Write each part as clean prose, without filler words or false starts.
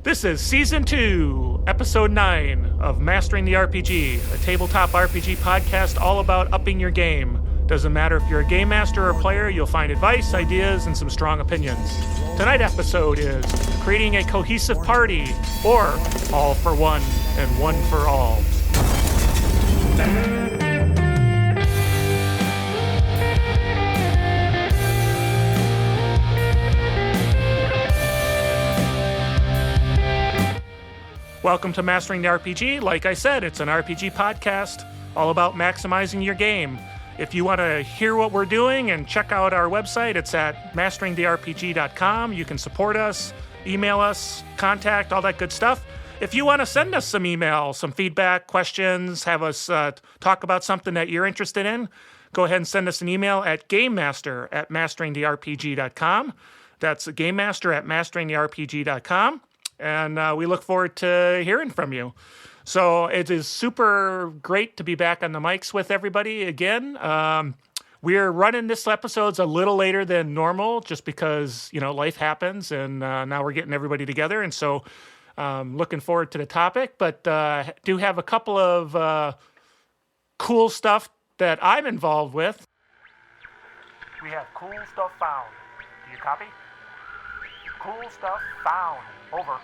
This is Season 2, Episode 9 of Mastering the RPG, a tabletop RPG podcast all about upping your game. Doesn't matter if you're a game master or player, you'll find advice, ideas, and some strong opinions. Tonight's episode is creating a cohesive party, or all for one and one for all. Welcome to Mastering the RPG. Like I said, it's an RPG podcast all about maximizing your game. If you want to hear what we're doing and check out our website, it's at masteringtherepg.com. You can support us, email us, contact, all that good stuff. If you want to send us some email, some feedback, questions, have us talk about something that you're interested in, go ahead and send us an email at gamemaster@masteringtherepg.com. That's gamemaster@masteringtherepg.com. And we look forward to hearing from you. So it is super great to be back on the mics with everybody again. We're running this episode's a little later than normal just because, life happens and now we're getting everybody together. And so looking forward to the topic, but do have a couple of cool stuff that I'm involved with. We have cool stuff found. Do you copy? Cool stuff found. Over.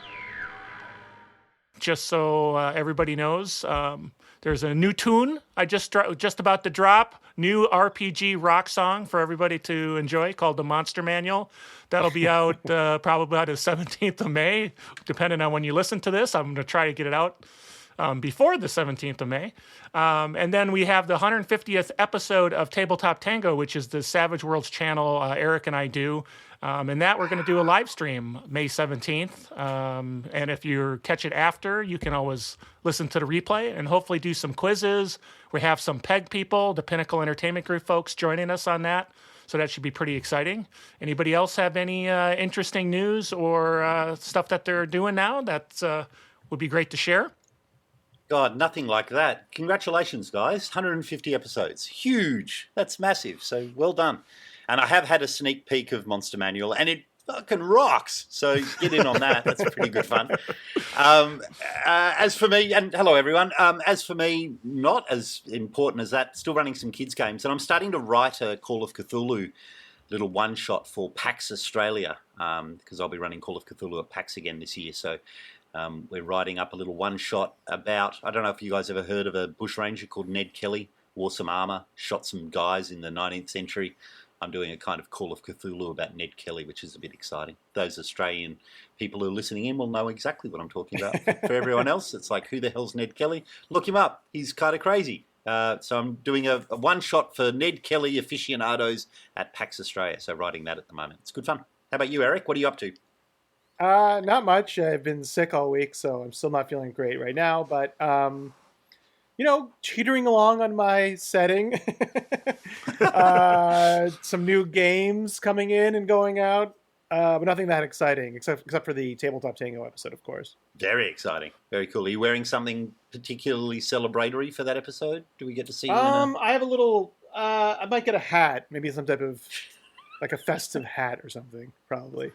Just so everybody knows, there's a new tune I just about to drop. New RPG rock song for everybody to enjoy called The Monster Manual. That'll be out probably about the 17th of May, depending on when you listen to this. I'm going to try to get it out before the 17th of May. And then we have the 150th episode of Tabletop Tango, which is the Savage Worlds channel Eric and I do. And that we're going to do a live stream May 17th. And if you catch it after, you can always listen to the replay and hopefully do some quizzes. We have some PEG people, the Pinnacle Entertainment Group folks, joining us on that. So that should be pretty exciting. Anybody else have any interesting news or stuff that they're doing now that would be great to share? God, nothing like that. Congratulations, guys. 150 episodes. Huge. That's massive. So well done. And I have had a sneak peek of Monster Manual, and it fucking rocks. So get in on that. That's pretty good fun. As for me, and hello, everyone. As for me, not as important as that. Still running some kids' games. And I'm starting to write a Call of Cthulhu little one-shot for PAX Australia, because I'll be running Call of Cthulhu at PAX again this year. So we're writing up a little one-shot about, I don't know if you guys ever heard of a bushranger called Ned Kelly, wore some armour, shot some guys in the 19th century. I'm doing a kind of Call of Cthulhu about Ned Kelly, which is a bit exciting. Those Australian people who are listening in will know exactly what I'm talking about. For everyone else, it's like, who the hell's Ned Kelly? Look him up. He's kind of crazy. So I'm doing a one-shot for Ned Kelly aficionados at PAX Australia. So writing that at the moment. It's good fun. How about you, Eric? What are you up to? Not much. I've been sick all week, so I'm still not feeling great right now. But, teetering along on my setting. Some new games coming in and going out, but nothing that exciting, except for the Tabletop Tango episode, of course. Very exciting. Very cool. Are you wearing something particularly celebratory for that episode? Do we get to see you I have a little... I might get a hat. Maybe some type of... like a festive hat or something, probably.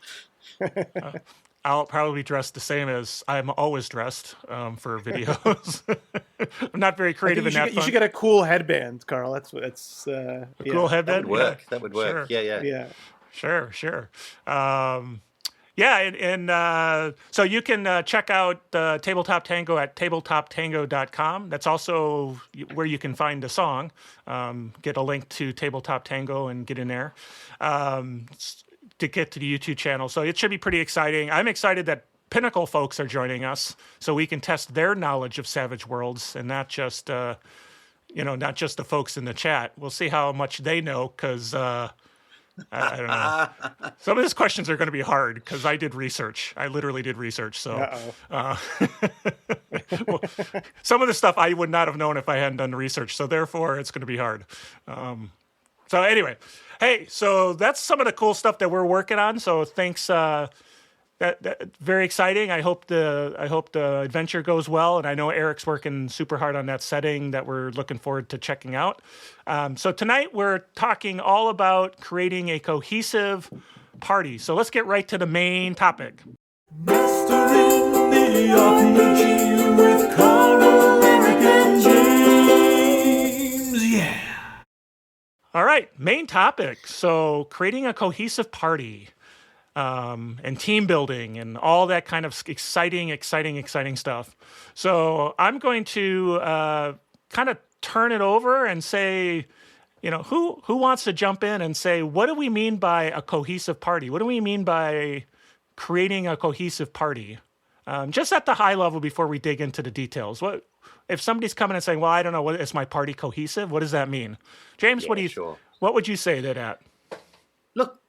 I'll probably be dressed the same as I'm always dressed for videos. I'm not very creative in that. You should get a cool headband, Carl. That's a cool headband. That would work. Yeah. That would work. Sure. Yeah. Sure. So you can check out Tabletop Tango at tabletoptango.com. That's also where you can find the song. Get a link to Tabletop Tango and get in there to get to the YouTube channel. So it should be pretty exciting. I'm excited that Pinnacle folks are joining us so we can test their knowledge of Savage Worlds and not just the folks in the chat. We'll see how much they know because... I don't know. Some of these questions are going to be hard because I did research. I literally did research. So well, some of the stuff I would not have known if I hadn't done the research. So therefore, it's going to be hard. So anyway, hey, so that's some of the cool stuff that we're working on. So thanks. That very exciting. I hope the adventure goes well, and I know Eric's working super hard on that setting that we're looking forward to checking out. So tonight we're talking all about creating a cohesive party. So let's get right to the main topic. Mastering All right, main topic. So creating a cohesive party, and team building and all that kind of exciting stuff. So I'm going to kind of turn it over and say, who wants to jump in and say, what do we mean by a cohesive party? What do we mean by creating a cohesive party? Just at the high level before we dig into the details. What if somebody's coming and saying, "Well, I don't know, is my party cohesive?" What does that mean, James? Yeah, sure. What would you say to that? Look,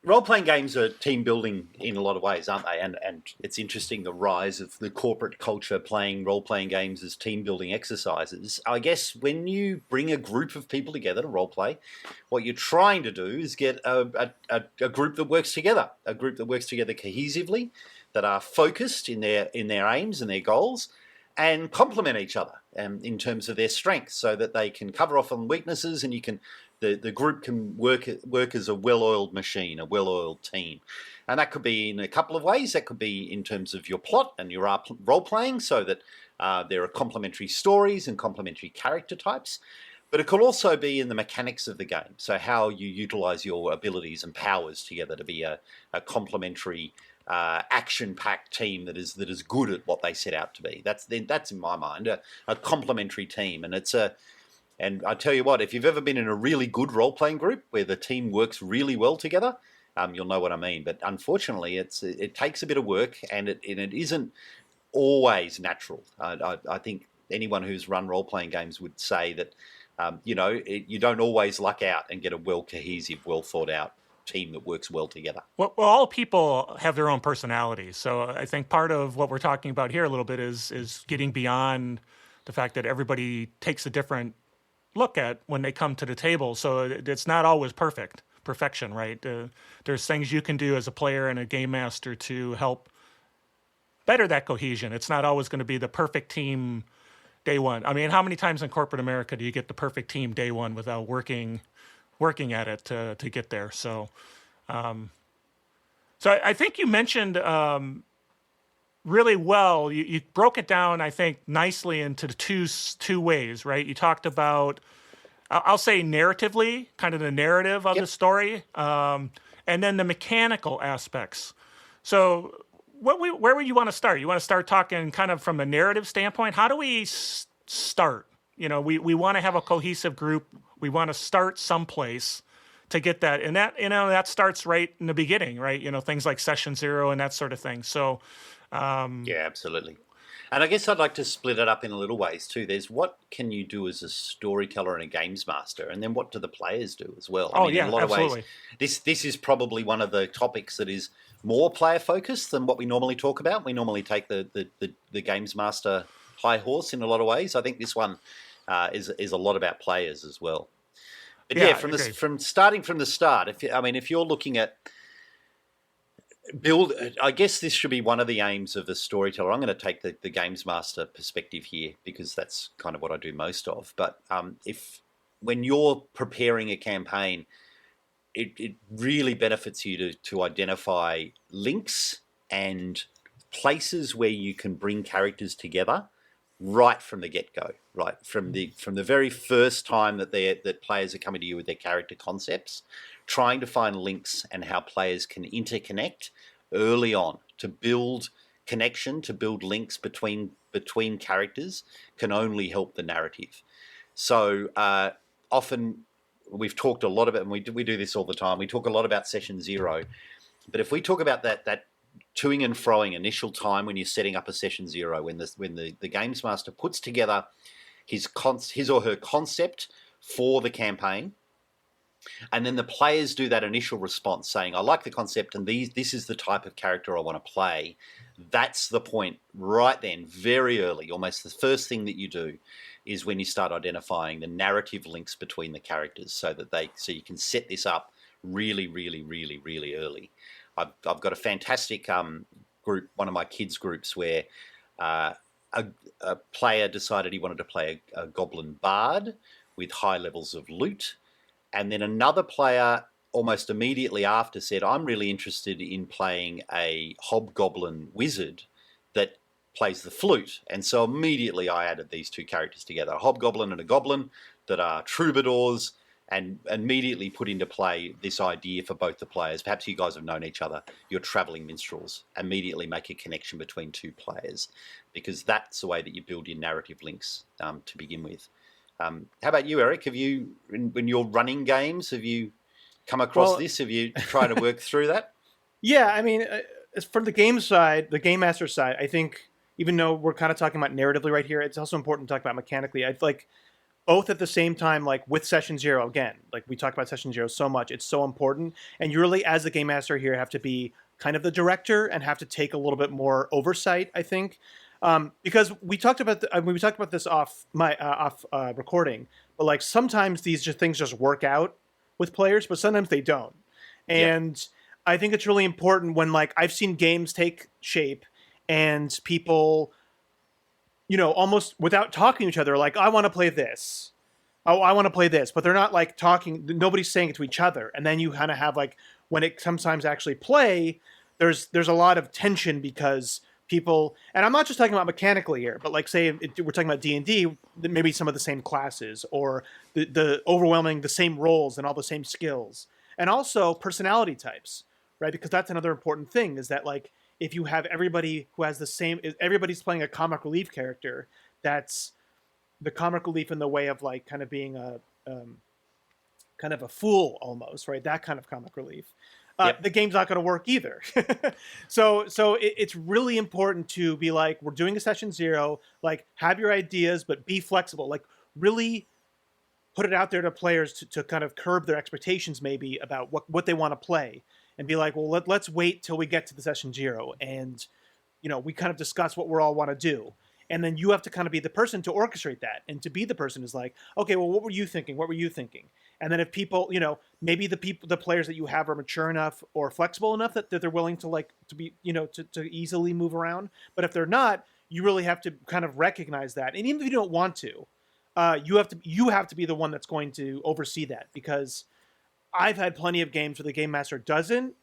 role-playing games are team building in a lot of ways, aren't they? And it's interesting, the rise of the corporate culture playing role-playing games as team building exercises. I guess when you bring a group of people together to role-play, what you're trying to do is get a group that works together, a group that works together cohesively, that are focused in their aims and their goals, and complement each other in terms of their strengths, so that they can cover off on weaknesses, and the group can work as a well-oiled machine, a well-oiled team. And that could be in a couple of ways. That could be in terms of your plot and your role-playing, so that there are complementary stories and complementary character types. But it could also be in the mechanics of the game, so how you utilize your abilities and powers together to be a complementary, action-packed team that is good at what they set out to be. That's in my mind a complementary team, and I tell you what, if you've ever been in a really good role-playing group where the team works really well together, you'll know what I mean. But unfortunately, it takes a bit of work, and it isn't always natural. I think anyone who's run role-playing games would say that you don't always luck out and get a well-cohesive, well-thought-out team that works well together. Well, all people have their own personalities. So I think part of what we're talking about here a little bit is getting beyond the fact that everybody takes a different look at when they come to the table. So it's not always perfection, right? There's things you can do as a player and a game master to help better that cohesion. It's not always going to be the perfect team day one. I mean, how many times in corporate America do you get the perfect team day one without working at it to get there? So, I think you mentioned really well. You broke it down, I think, nicely into the two ways, right? You talked about, I'll say narratively, kind of the narrative of the story, and then the mechanical aspects. So, where would you want to start? You want to start talking kind of from a narrative standpoint? How do we start? We want to have a cohesive group. We want to start someplace to get that. And that starts right in the beginning, right? Things like session 0 and that sort of thing. So, yeah, absolutely. And I guess I'd like to split it up in a little ways too. There's what can you do as a storyteller and a games master, and then what do the players do as well? I mean, in a lot absolutely. of ways, this is probably one of the topics that is more player focused than what we normally talk about. We normally take the games master high horse in a lot of ways. I think this one is a lot about players as well. But from starting from the start, if you're looking at build, I guess this should be one of the aims of a storyteller. I'm going to take the games master perspective here because that's kind of what I do most of. But when you're preparing a campaign, it really benefits you to identify links and places where you can bring characters together right from the get-go, right from the very first time that players are coming to you with their character concepts, trying to find links and how players can interconnect early on to build connection, to build links between characters can only help the narrative. So often we've talked a lot about, and we do this all the time, we talk a lot about session 0, but if we talk about that toing and froing initial time when you're setting up a session 0, when the games master puts together his or her concept for the campaign, and then the players do that initial response saying, I like the concept and this is the type of character I want to play. That's the point right then, very early, almost the first thing that you do is when you start identifying the narrative links between the characters so you can set this up really, really, really, really early. I've got a fantastic group, one of my kids' groups, where a player decided he wanted to play a goblin bard with high levels of loot. And then another player almost immediately after said, I'm really interested in playing a hobgoblin wizard that plays the flute. And so immediately I added these two characters together, a hobgoblin and a goblin that are troubadours and immediately put into play this idea for both the players. Perhaps you guys have known each other. You're travelling minstrels. Immediately make a connection between two players, because that's the way that you build your narrative links to begin with. How about you, Eric? Have you, when you're running games, have you come across this? Have you tried to work through that? Yeah, I mean, as for the game side, the game master side, I think even though we're kind of talking about narratively right here, it's also important to talk about mechanically. I feel like both at the same time, like with Session Zero, again, like we talk about Session Zero so much, it's so important. And you really, as the game master here, have to be kind of the director and have to take a little bit more oversight, I think. Because we talked about this off recording, but like sometimes these things just work out with players, but sometimes they don't. And I think it's really important when, like, I've seen games take shape and people, you know, almost without talking to each other, like, I want to play this. Oh, I want to play this. But they're not, like, talking. Nobody's saying it to each other. And then you kind of have, like, when it sometimes actually play, there's a lot of tension because people, and I'm not just talking about mechanically here, but, like, say we're talking about D&D, maybe some of the same classes or the overwhelming the same roles and all the same skills. And also personality types, right? Because that's another important thing is that, like, if you have everybody who has the same, everybody's playing a comic relief character, that's the comic relief in the way of, like, kind of being a kind of a fool almost, right? That kind of comic relief. The game's not going to work either. So it's really important to be like, we're doing a Session Zero, like, have your ideas, but be flexible. Like, really put it out there to players to kind of curb their expectations maybe about what they want to play. And be like, well, let's wait till we get to the Session Zero, and, you know, we kind of discuss what we all want to do, and then you have to kind of be the person to orchestrate that, and to be the person is like, okay, well, what were you thinking? What were you thinking? And then if people, you know, maybe the players that you have are mature enough or flexible enough that they're willing to, like, to be, you know, to easily move around. But if they're not, you really have to kind of recognize that, and even if you don't want to, you have to be the one that's going to oversee that, because I've had plenty of games where the game master doesn't,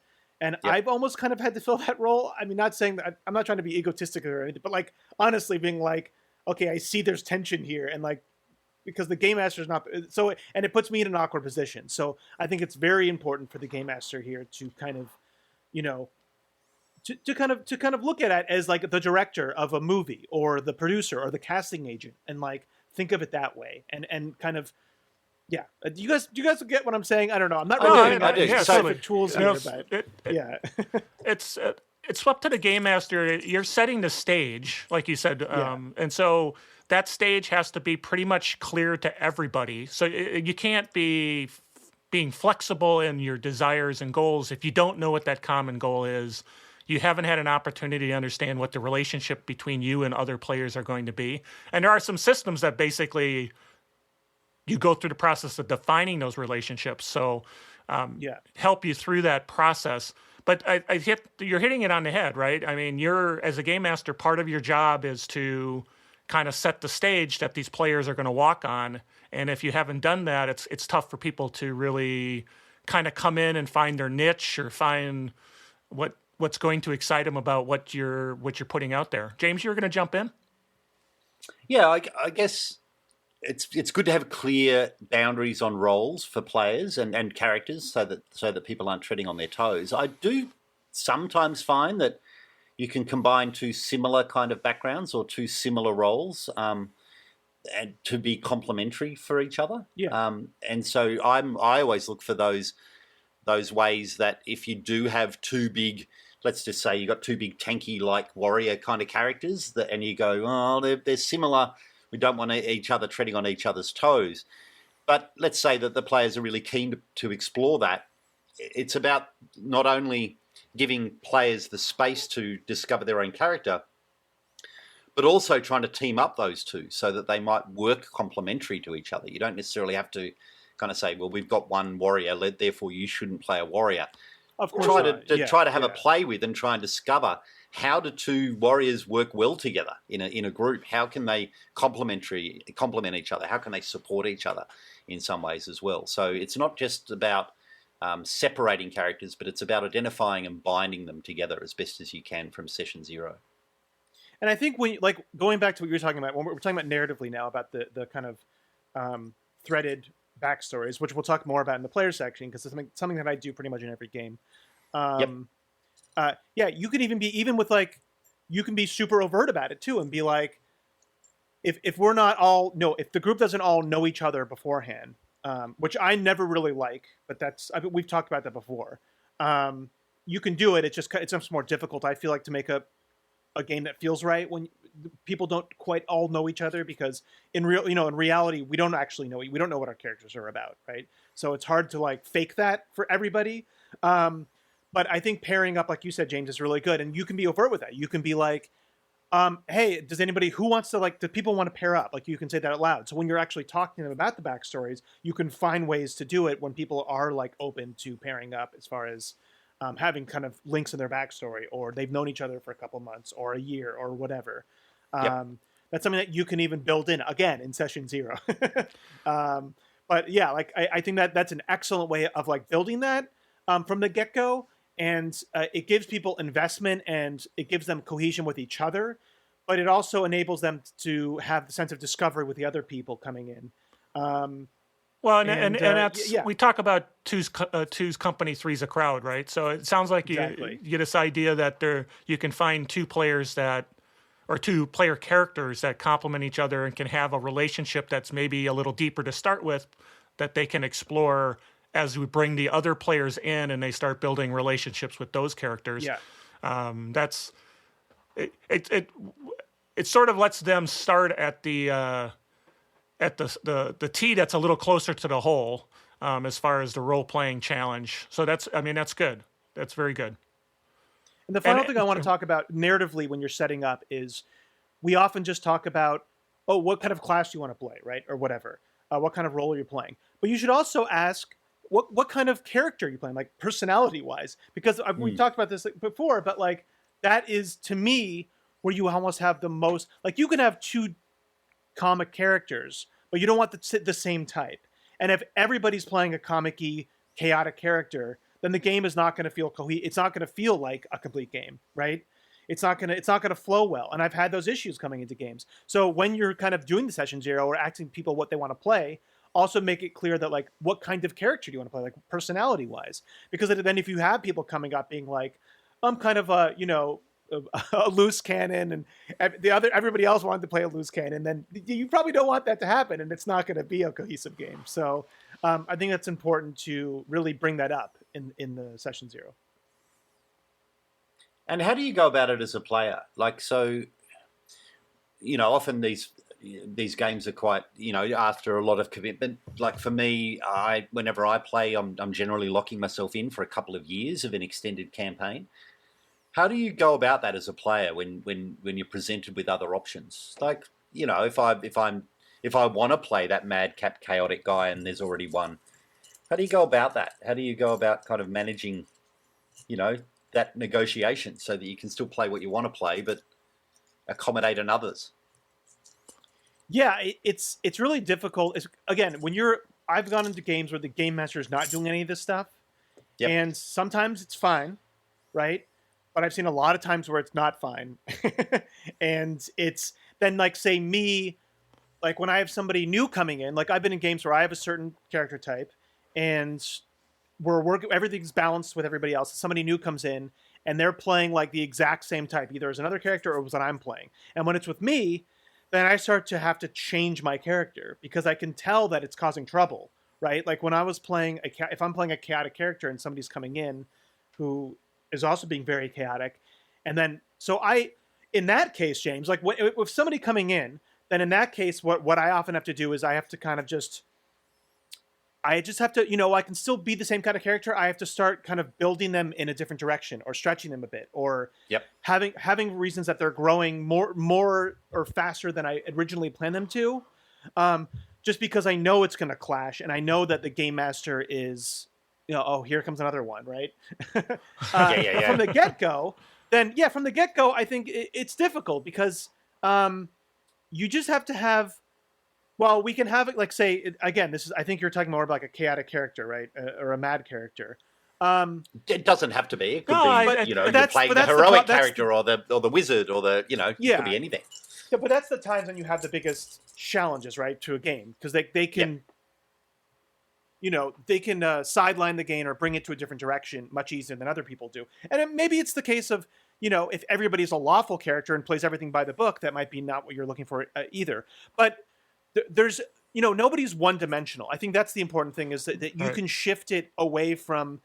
and I've almost kind of had to fill that role. I mean, not saying that I'm not trying to be egotistic or anything, but, like, honestly being like, okay, I see there's tension here, and, like, because the game master is not so, and it puts me in an awkward position. So I think it's very important for the game master here to kind of, you know, to kind of look at it as, like, the director of a movie or the producer or the casting agent, and, like, think of it that way, and kind of. Yeah, do you guys get what I'm saying? I don't know. I'm not really I do. Yeah, specific tools you know, here, but it's up to the game master. You're setting the stage, like you said, and so that stage has to be pretty much clear to everybody. So you can't be being flexible in your desires and goals if you don't know what that common goal is. You haven't had an opportunity to understand what the relationship between you and other players are going to be. And there are some systems that basically you go through the process of defining those relationships. So help you through that process. But you're hitting it on the head, right? I mean, as a game master, part of your job is to kind of set the stage that these players are going to walk on. And if you haven't done that, it's tough for people to really kind of come in and find their niche or find what's going to excite them about what you're putting out there. James, you were going to jump in? Yeah, I guess it's good to have clear boundaries on roles for players and characters so that people aren't treading on their toes. I do sometimes find that you can combine two similar kind of backgrounds or two similar roles and to be complementary for each other. And so I always look for those ways that if you do have two big, let's just say you got two big tanky like warrior kind of characters and you go, oh, they're similar. We don't want each other treading on each other's toes. But let's say that the players are really keen to explore that. It's about not only giving players the space to discover their own character, but also trying to team up those two so that they might work complementary to each other. You don't necessarily have to kind of say, well, we've got one warrior, therefore you shouldn't play a warrior. Of course, try to have a play with and try and discover how do two warriors work well together in a group. How can they complement each other? How can they support each other in some ways as well? So it's not just about separating characters, but it's about identifying and binding them together as best as you can from Session Zero. And I think going back to what you were talking about, when we're talking about narratively now about the kind of threaded backstories, which we'll talk more about in the player section because it's something that I do pretty much in every game. Yeah, you can even be with like, you can be super overt about it too, and be like, if we're not all if the group doesn't all know each other beforehand, which I never really like, but we've talked about that before. You can do it. It's much more difficult, I feel like, to make a game that feels right when people don't quite all know each other, because in reality, we don't actually know. We don't know what our characters are about, right? So it's hard to like fake that for everybody. But I think pairing up, like you said, James, is really good, and you can be overt with that. You can be like, hey, do people want to pair up? Like, you can say that out loud. So when you're actually talking to them about the backstories, you can find ways to do it when people are like open to pairing up, as far as having kind of links in their backstory, or they've known each other for a couple months or a year or whatever. That's something that you can even build in, again, in session 0. But yeah, like I think that's an excellent way of like building that from the get-go. And it gives people investment, and it gives them cohesion with each other, but it also enables them to have the sense of discovery with the other people coming in. Well, and that's, we talk about two's company, three's a crowd, right? So it sounds like you get this idea that you can find two player characters that complement each other and can have a relationship that's maybe a little deeper to start with, that they can explore as we bring the other players in and they start building relationships with those characters. Yeah. That's it sort of lets them start at the tee that's a little closer to the hole, as far as the role-playing challenge. So that's good. That's very good. And the final thing I want to talk about narratively when you're setting up is, we often just talk about, what kind of class do you want to play, right? Or whatever. What kind of role are you playing? But you should also ask, what kind of character are you playing, like personality-wise? Because we talked about this before, but like, that is, to me, where you almost have the most, like, you can have two comic characters, but you don't want the same type. And if everybody's playing a comic-y, chaotic character, then the game is not going to feel it's not going to feel like a complete game, right? It's not going to flow well. And I've had those issues coming into games. So when you're kind of doing the session 0 or asking people what they want to play, also make it clear that, like, what kind of character do you want to play, like personality-wise? Because then if you have people coming up being like, I'm kind of a loose cannon, and everybody else wanted to play a loose cannon, then you probably don't want that to happen, and it's not going to be a cohesive game. So I think that's important to really bring that up in the session 0. And how do you go about it as a player? Like, so, often these games are quite, after a lot of commitment. Like for me, whenever I play, I'm generally locking myself in for a couple of years of an extended campaign. How do you go about that as a player when you're presented with other options? Like, if I want to play that madcap chaotic guy and there's already one, how do you go about that? How do you go about kind of managing, that negotiation so that you can still play what you want to play, but accommodate in others? Yeah, it's really difficult. Again, I've gone into games where the game master is not doing any of this stuff, and sometimes it's fine, right? But I've seen a lot of times where it's not fine. And it's then, like, say me, like when I have somebody new coming in, like I've been in games where I have a certain character type and everything's balanced with everybody else. Somebody new comes in and they're playing like the exact same type, either as another character or as what I'm playing. And when it's with me, then I start to have to change my character because I can tell that it's causing trouble, right? Like when I was playing if I'm playing a chaotic character and somebody's coming in who is also being very chaotic. And then, in that case, James, like with somebody coming in, then in that case, what I often have to do is I have to kind of I just have to, I can still be the same kind of character. I have to start kind of building them in a different direction or stretching them a bit, or having reasons that they're growing more or faster than I originally planned them to. Just because I know it's going to clash, and I know that the game master is, here comes another one, right? From the get-go, I think it's difficult because you just have to have, we can have it, like, say, again, I think you're talking more about like a chaotic character, right? Or a mad character. It doesn't have to be. It could be, you're playing the heroic character or the wizard or it could be anything. Yeah, but that's the times when you have the biggest challenges, right, to a game, because they can they can sideline the game or bring it to a different direction much easier than other people do. And maybe it's the case of, if everybody's a lawful character and plays everything by the book, that might be not what you're looking for either. But there's, nobody's one dimensional. I think that's the important thing, is that you can shift it away from,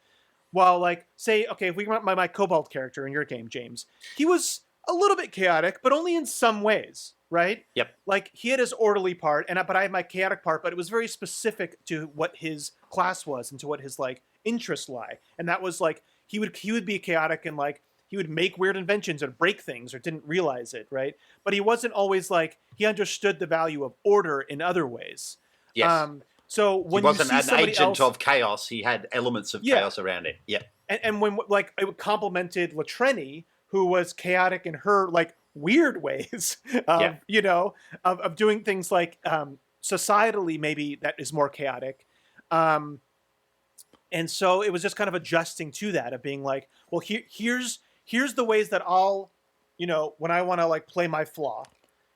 well, like, say, okay, if we want my Cobalt character in your game, James, he was a little bit chaotic, but only in some ways, right? Yep. Like, he had his orderly part, but I had my chaotic part, but it was very specific to what his class was and to what his, like, interests lie. And that was, like, he would be chaotic and, like, he would make weird inventions or break things or didn't realize it, right? But he wasn't always, like, he understood the value of order in other ways. Yes. So when he wasn't you see an somebody agent else, of chaos. He had elements of chaos around it. Yeah. and when, like, it complimented Latreni, who was chaotic in her, like, weird ways of doing things, like, societally maybe that is more chaotic. And so it was just kind of adjusting to that, of being like, well, here's the ways that I'll, when I want to, like, play my flaw,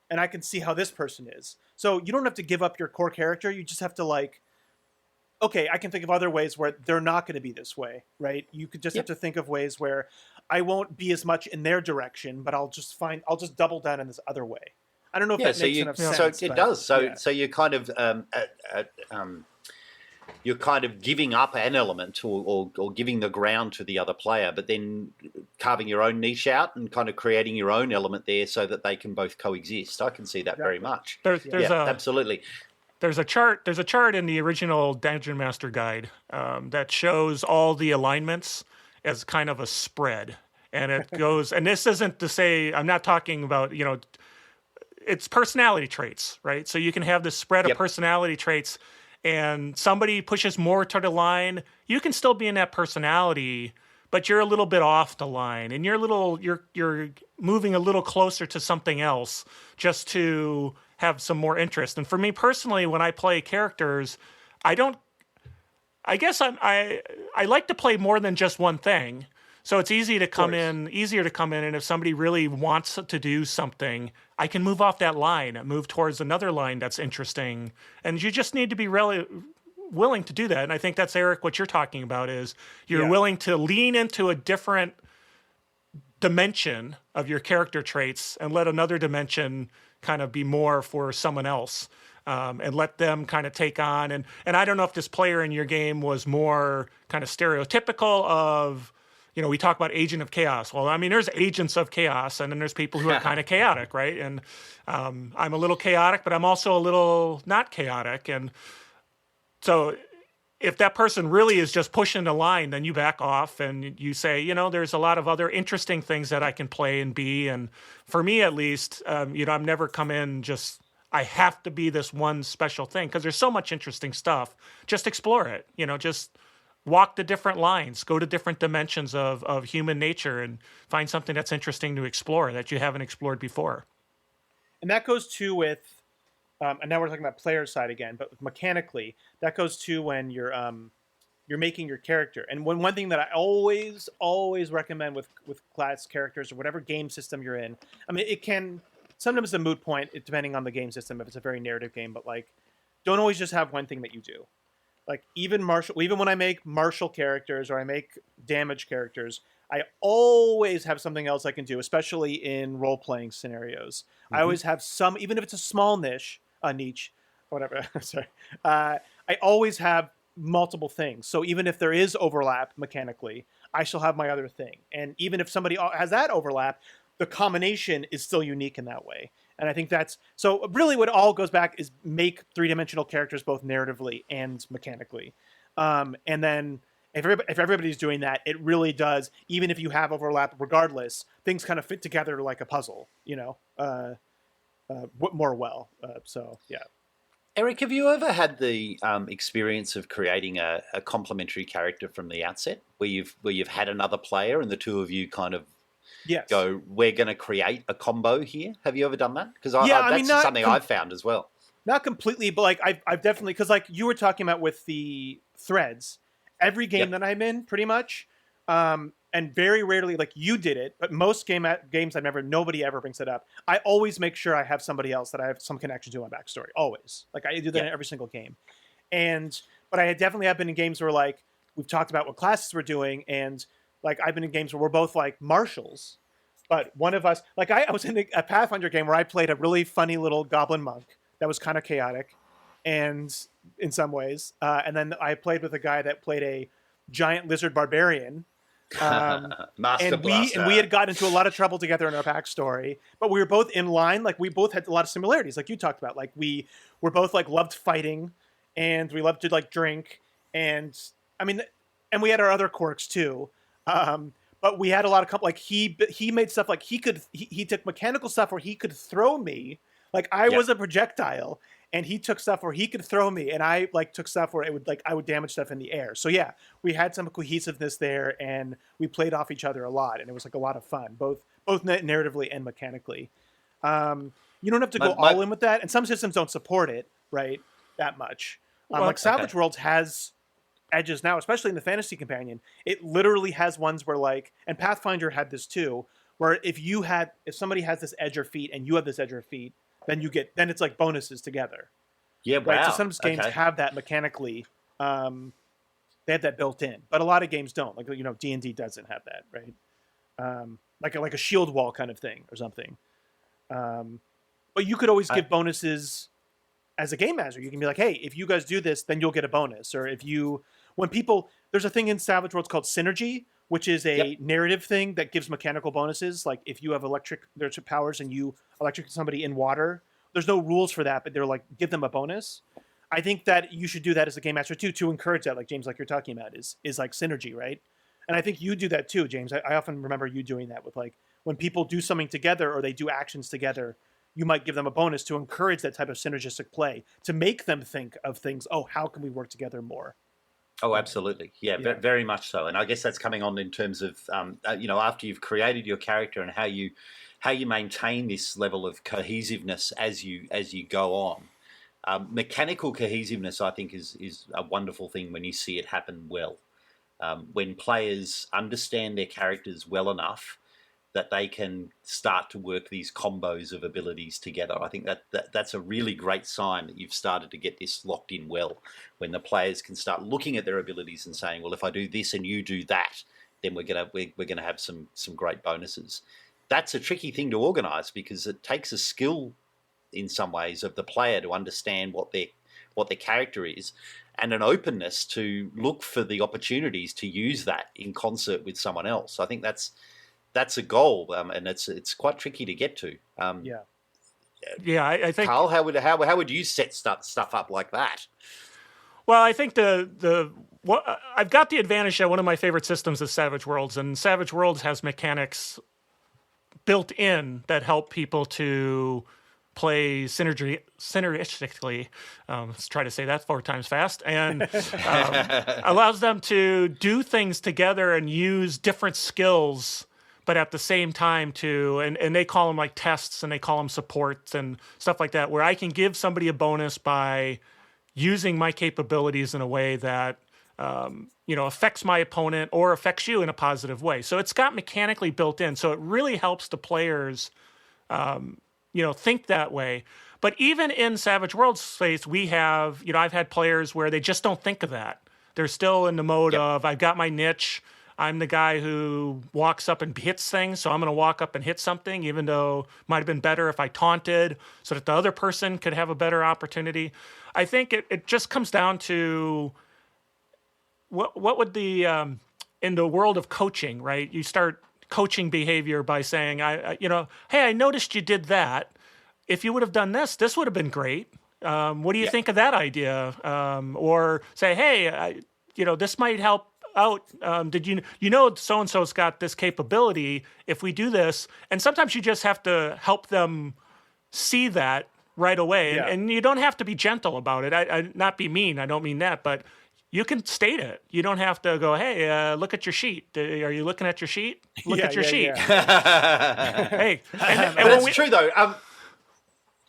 and I can see how this person is. So you don't have to give up your core character. You just have to, like, okay, I can think of other ways where they're not going to be this way, right? You could just have to think of ways where I won't be as much in their direction, but I'll just double down in this other way. I don't know if that makes enough sense. So it does. So yeah. so you're kind of you're kind of giving up an element or giving the ground to the other player, but then carving your own niche out and kind of creating your own element there so that they can both coexist. I can see that very much. Absolutely. There's a chart in the original Dungeon Master Guide that shows all the alignments as kind of a spread. And it goes, and this isn't to say, I'm not talking about, it's personality traits, right? So you can have this spread of personality traits, and somebody pushes more to the line, you can still be in that personality, but you're a little bit off the line, and you're moving a little closer to something else just to have some more interest. And for me personally, when I play characters, I like to play more than just one thing. So it's easier to come in, and if somebody really wants to do something, I can move off that line and move towards another line that's interesting. And you just need to be really willing to do that. And I think that's, Eric, what you're talking about, is you're willing to lean into a different dimension of your character traits and let another dimension kind of be more for someone else. And let them kind of take on. And I don't know if this player in your game was more kind of stereotypical of, we talk about agent of chaos. Well, I mean, there's agents of chaos, and then there's people who are kind of chaotic, right? And I'm a little chaotic, but I'm also a little not chaotic. And so if that person really is just pushing the line, then you back off and you say, there's a lot of other interesting things that I can play and be. And for me, at least, I'm never come in just, I have to be this one special thing, because there's so much interesting stuff. Just explore it, just walk the different lines, go to different dimensions of human nature, and find something that's interesting to explore that you haven't explored before. And that goes too with, and now we're talking about player side again, but mechanically, that goes too when you're making your character. And one thing that I always recommend with class characters or whatever game system you're in, I mean, it can sometimes a moot point depending on the game system if it's a very narrative game, but, like, don't always just have one thing that you do. Like, even when I make martial characters or I make damage characters, I always have something else I can do, especially in role-playing scenarios. I always have some, even if it's a small niche, whatever. Sorry. I always have multiple things. So even if there is overlap mechanically, I shall have my other thing. And even if somebody has that overlap, the combination is still unique in that way. And I think that's, so really what all goes back is make three-dimensional characters both narratively and mechanically. And then if everybody's doing that, it really does, even if you have overlap regardless, things kind of fit together like a puzzle, more well. So, yeah. Eric, have you ever had the experience of creating a complementary character from the outset, where you've had another player and the two of you kind of go, we're going to create a combo here? Have you ever done that? Because that's something I've found as well. Not completely, but, like, I've definitely, because, like, you were talking about with the threads, every game that I'm in, pretty much, and very rarely, like, you did it, but most games nobody ever brings it up. I always make sure I have somebody else that I have some connection to my backstory, always. Like, I do that in every single game. But but I definitely have been in games where like we've talked about what classes we're doing, and like I've been in games where we're both like marshals, but one of us, like I was in a Pathfinder game where I played a really funny little goblin monk that was kind of chaotic, and in some ways, and then I played with a guy that played a giant lizard barbarian. Master and Blaster. we had gotten into a lot of trouble together in our backstory, but we were both in line. Like we both had a lot of similarities, like you talked about. Like we were both like loved fighting, and we loved to like drink, and I mean, and we had our other quirks too. But we had a lot of like he made stuff like he took mechanical stuff where he could throw me, like I was a projectile, and he took stuff where he could throw me, and I like took stuff where it would like I would damage stuff in the air. So yeah, we had some cohesiveness there, and we played off each other a lot, and it was like a lot of fun, both narratively and mechanically. You don't have to go all in with that, and some systems don't support it right that much. Like Savage Worlds has edges now, especially in the Fantasy Companion. It literally has ones where like, and Pathfinder had this too, where if somebody has this edge or feat and you have this edge or feat, then it's like bonuses together. Yeah, wow. Right? So some games have that mechanically. They have that built in, but a lot of games don't. Like D&D doesn't have that, right? Like a shield wall kind of thing or something. But you could always give bonuses as a game master. You can be like, hey, if you guys do this, then you'll get a bonus. Or there's a thing in Savage Worlds called synergy, which is a narrative thing that gives mechanical bonuses. Like if you have there's powers and you electrocute somebody in water, there's no rules for that, but they're like, give them a bonus. I think that you should do that as a game master too, to encourage that, like James, like you're talking about, is like synergy, right? And I think you do that too, James. I often remember you doing that with like when people do something together or they do actions together, you might give them a bonus to encourage that type of synergistic play, to make them think of things, oh, how can we work together more? Oh, absolutely. Yeah, very much so. And I guess that's coming on in terms of, after you've created your character and how you maintain this level of cohesiveness as you go on. Mechanical cohesiveness, I think, is a wonderful thing when you see it happen well. When players understand their characters well enough that they can start to work these combos of abilities together. I think that's a really great sign that you've started to get this locked in well, when the players can start looking at their abilities and saying, well, if I do this and you do that, then we're gonna have some great bonuses. That's a tricky thing to organize because it takes a skill in some ways of the player to understand what their character is, and an openness to look for the opportunities to use that in concert with someone else. I think that's a goal, and it's quite tricky to get to. I think, Carl, how would you set stuff up like that? Well, I think I've got the advantage that one of my favorite systems is Savage Worlds, and Savage Worlds has mechanics built in that help people to play synergistically. Let's try to say that 4 times fast, and allows them to do things together and use different skills, but at the same time and they call them like tests, and they call them supports and stuff like that, where I can give somebody a bonus by using my capabilities in a way that affects my opponent or affects you in a positive way. So it's got mechanically built in. So it really helps the players, think that way. But even in Savage Worlds space, we have, I've had players where they just don't think of that. They're still in the mode of, I've got my niche. I'm the guy who walks up and hits things, so I'm going to walk up and hit something, even though it might have been better if I taunted so that the other person could have a better opportunity. I think it just comes down to what would in the world of coaching, right? You start coaching behavior by saying, hey, I noticed you did that. If you would have done this would have been great. What do you think of that idea? Or say, hey, this might help out. Did so-and-so's got this capability if we do this? And sometimes you just have to help them see that right away. Yeah. And you don't have to be gentle about it. I not be mean. I don't mean that, but you can state it. You don't have to go, hey, look at your sheet. Are you looking at your sheet? Look at your sheet. Yeah. Hey, and that's true though.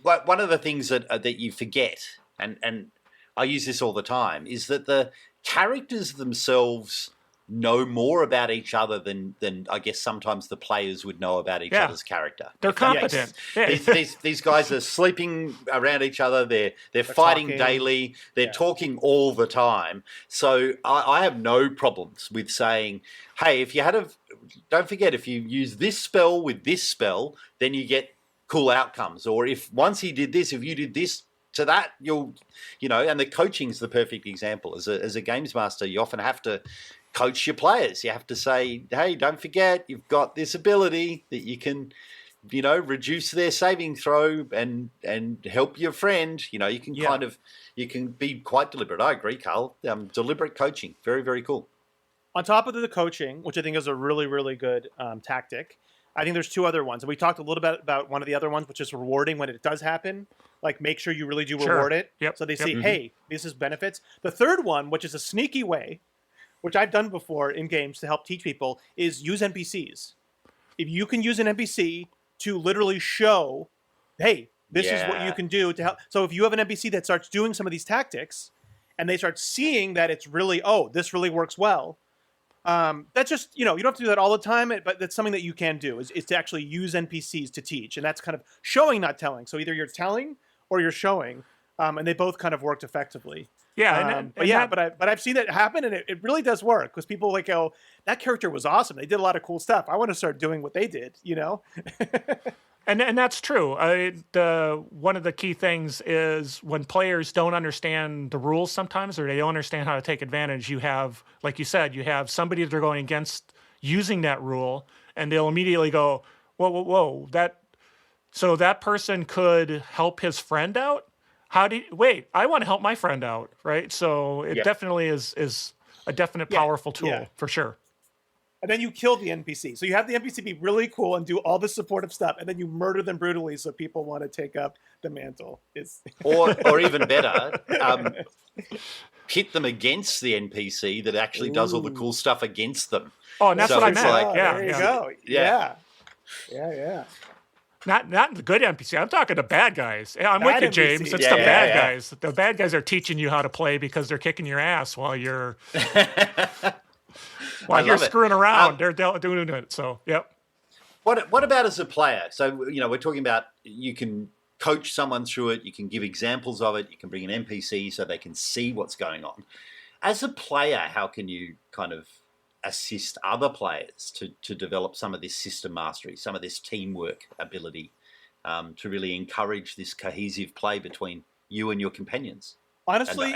One of the things that you forget, and I use this all the time, is that the characters themselves know more about each other than I guess sometimes the players would know about each other's character. They're If that makes competent. sense. Yeah. These guys are sleeping around each other. They're fighting talking. daily. They're talking all the time. So I have no problems with saying, hey, if you don't forget, if you use this spell with this spell, then you get cool outcomes. Or if once he did this, if you did this to that, you'll, and the coaching's the perfect example. As a games master, you often have to coach your players. You have to say, hey, don't forget, you've got this ability that you can, reduce their saving throw and help your friend. You can you can be quite deliberate. I agree, Carl. Deliberate coaching. Very, very cool. On top of the coaching, which I think is a really, really good tactic, I think there's two other ones. And we talked a little bit about one of the other ones, which is rewarding when it does happen. Like, make sure you really do reward it. Yep. So they see, hey, this is benefits. The third one, which is a sneaky way, which I've done before in games to help teach people, is use NPCs. If you can use an NPC to literally show, hey, this is what you can do to help. So if you have an NPC that starts doing some of these tactics and they start seeing that it's really, this really works well, that's just, you don't have to do that all the time, but that's something that you can do is to actually use NPCs to teach. And that's kind of showing, not telling. So either you're telling or you're showing, and they both kind of worked effectively. Yeah, but I've seen that happen, and it really does work because people go, that character was awesome. They did a lot of cool stuff. I want to start doing what they did, And that's true. One of the key things is when players don't understand the rules sometimes, or they don't understand how to take advantage. You have, like you said, you have somebody that they're going against using that rule, and they'll immediately go, whoa, so that person could help his friend out. Wait, I want to help my friend out, right? So it definitely is a definite powerful tool for sure. And then you kill the NPC. So you have the NPC be really cool and do all the supportive stuff, and then you murder them brutally so people want to take up the mantle. Or even better, pit them against the NPC that actually does all the cool stuff against them. Oh, and that's what I meant. There you go. Yeah. Not the good NPC. I'm talking the bad guys. Yeah, I'm Bad with you, James. NPCs. It's the bad guys. The bad guys are teaching you how to play because they're kicking your ass while you're screwing around. They're doing it. So, yep. What about as a player? So, we're talking about you can coach someone through it. You can give examples of it. You can bring an NPC so they can see what's going on. As a player, how can you kind of assist other players to develop some of this system mastery, some of this teamwork ability, to really encourage this cohesive play between you and your companions? Honestly,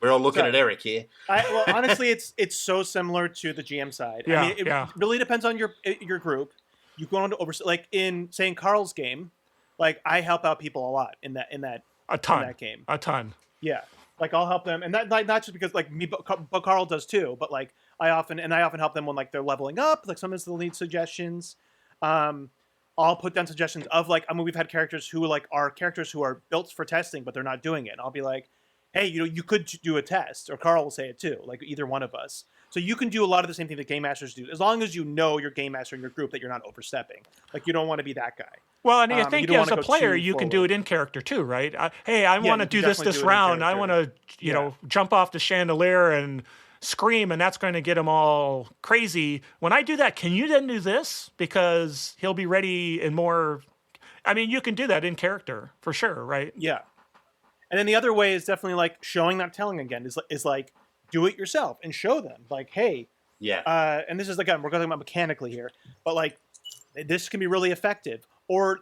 we're all looking at Eric here. Honestly, it's so similar to the GM side. Yeah, I mean, it really depends on your group. You go on to like in saying Carl's game, like I help out people a lot in that game. A ton. Yeah, like I'll help them, and that not just because like me, but Carl does too. But like I often help them when like they're leveling up. Like sometimes they'll need suggestions. I'll put down suggestions of like, we've had characters who are characters who are built for testing, but they're not doing it. And I'll be like, hey, you could do a test, or Carl will say it too, like either one of us. So you can do a lot of the same thing that game masters do, as long as you know your game master in your group that you're not overstepping. Like you don't want to be that guy. Well, and I think as a player, you can do it in character too, right? I want to do this round. I want to, jump off the chandelier and scream, and that's going to get them all crazy. When I do that, can you then do this? Because he'll be ready and more. I mean, you can do that in character for sure, right? Yeah. And then the other way is definitely like showing, not telling again, is like do it yourself and show them like, hey, and this is again, we're talking about mechanically here, but like this can be really effective. Or,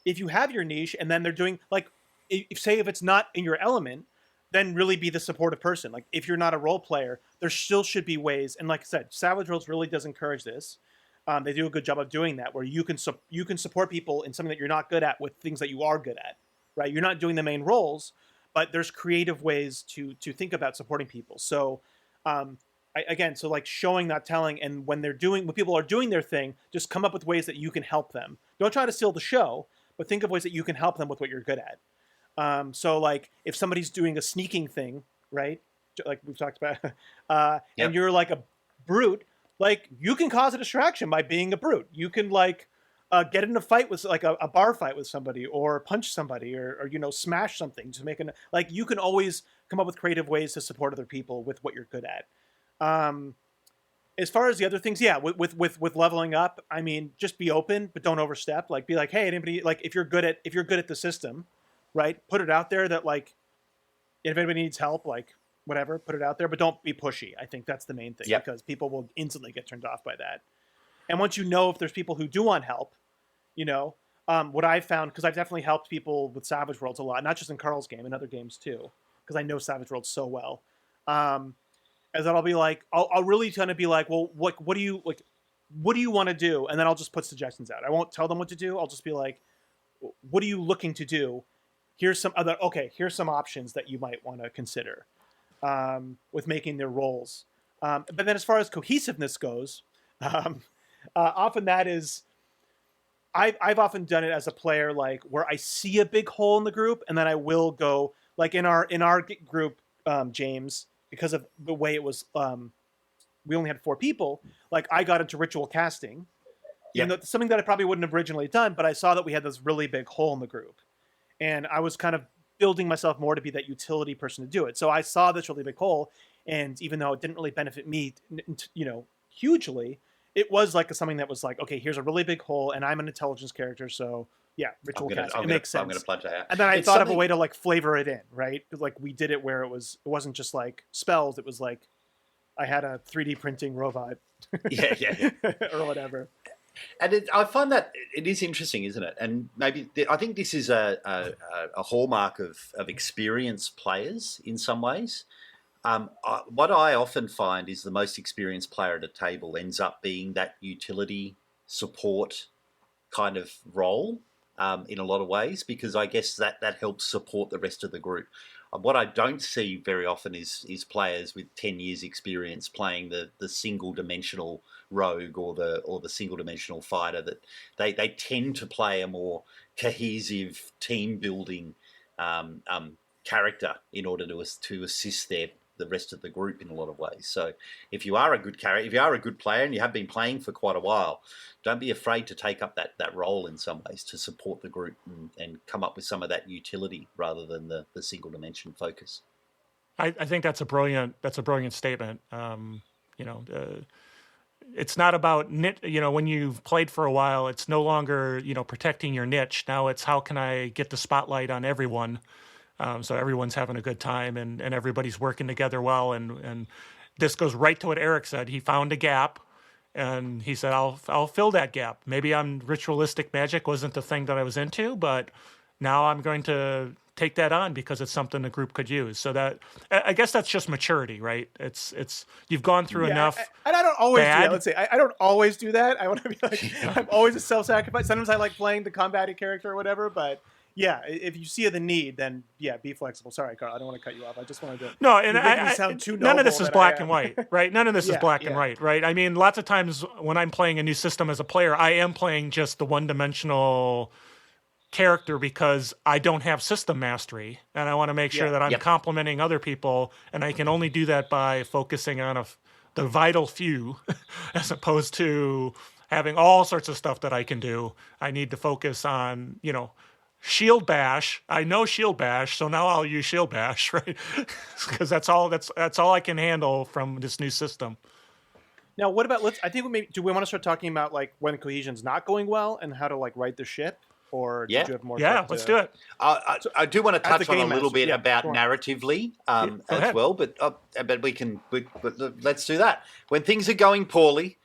if you have your niche and then they're doing like, if it's not in your element, then really be the supportive person. Like if you're not a role player, there still should be ways. And like I said, Savage Worlds really does encourage this. They do a good job of doing that, where you can support people in something that you're not good at with things that you are good at. Right, you're not doing the main roles, but there's creative ways to think about supporting people. So, so like showing, not telling, and when people are doing their thing, just come up with ways that you can help them. Don't try to steal the show, but think of ways that you can help them with what you're good at. So like if somebody's doing a sneaking thing, right, like we've talked about, and you're like a brute, like you can cause a distraction by being a brute. You can like. Get in a fight with like a bar fight with somebody, or punch somebody, or smash something to make like you can always come up with creative ways to support other people with what you're good at. as far as the other things, yeah, with leveling up, I mean, just be open, but don't overstep. Like, be like, hey, anybody, like, if you're good at the system, right? Put it out there that, like, if anybody needs help, like, whatever, put it out there, but don't be pushy. I think that's the main thing, Yep. because people will instantly get turned off by that. And once you know if there's people who do want help, you know, what I've found, because I've definitely helped people with Savage Worlds a lot, not just in Carl's game, in other games too, because I know Savage Worlds so well. Is that I'll be like, I'll really kind of be like, well, what do you like? What do you want to do? And then I'll just put suggestions out. I won't tell them what to do. I'll just be like, what are you looking to do? Here's some options that you might want to consider with making their roles. But then as far as cohesiveness goes, often that is, I've often done it as a player, like where I see a big hole in the group, and then I will go, like in our group, James, because of the way it was, we only had 4 people. Like, I got into ritual casting, Yeah. something that I probably wouldn't have originally done, but I saw that we had this really big hole in the group, and I was kind of building myself more to be that utility person to do it. So I saw this really big hole, and even though it didn't really benefit me, hugely, it was like something that was like, okay, here's a really big hole, and I'm an intelligence character, so yeah, ritual casting. It makes sense. I'm going to plunge that out. And then I It's thought of a something- way to like flavor it in, right? Like we did it where it wasn't just like spells. It was like I had a 3D printing robot Yeah. or whatever. And I find that it is interesting, isn't it? And maybe I think this is a hallmark of experienced players in some ways. What I often find is the most experienced player at a table ends up being that utility support kind of role in a lot of ways, because I guess that helps support the rest of the group. What I don't see very often is players with 10 years experience playing the single dimensional rogue or the single dimensional fighter. That they tend to play a more cohesive team building character in order to assist the rest of the group in a lot of ways. So if you are a good character, if you are a good player and you have been playing for quite a while, don't be afraid to take up that role in some ways to support the group and come up with some of that utility rather than the single dimension focus. I think that's a brilliant statement. It's not about when you've played for a while, it's no longer, protecting your niche. Now it's how can I get the spotlight on everyone? So everyone's having a good time and everybody's working together well. And this goes right to what Eric said. He found a gap and he said, I'll fill that gap. Maybe ritualistic magic wasn't the thing that I was into, but now I'm going to take that on because it's something the group could use. So that, I guess that's just maturity, right? It's you've gone through enough. And I don't always do bad. that. Let's say I don't always do that. I want to be like, I'm always a self-sacrifice. Sometimes I like playing the combating character or whatever, but yeah, if you see the need, then yeah, be flexible. Sorry, Carl, I don't want to cut you off. I just wanted to. No, and you make me sound too none of this noble is that black I and am. white, right? None of this is Yeah, black and yeah. white, right? I mean, lots of times when I'm playing a new system as a player, I am playing just the one-dimensional character because I don't have system mastery, and I want to make sure Yeah. that I'm Yep. complementing other people, and I can only do that by focusing on the vital few, as opposed to having all sorts of stuff that I can do. I need to focus on, Shield Bash. I know Shield Bash, so now I'll use Shield Bash, right? Because that's all I can handle from this new system. Now, what about do we want to start talking about like when cohesion's not going well and how to like right the ship, or Yeah. did you have more? Yeah, stuff let's to- do it. I do want to as the touch on a game little master, bit yeah, about go on. narratively go as ahead. well, but let's do that. When things are going poorly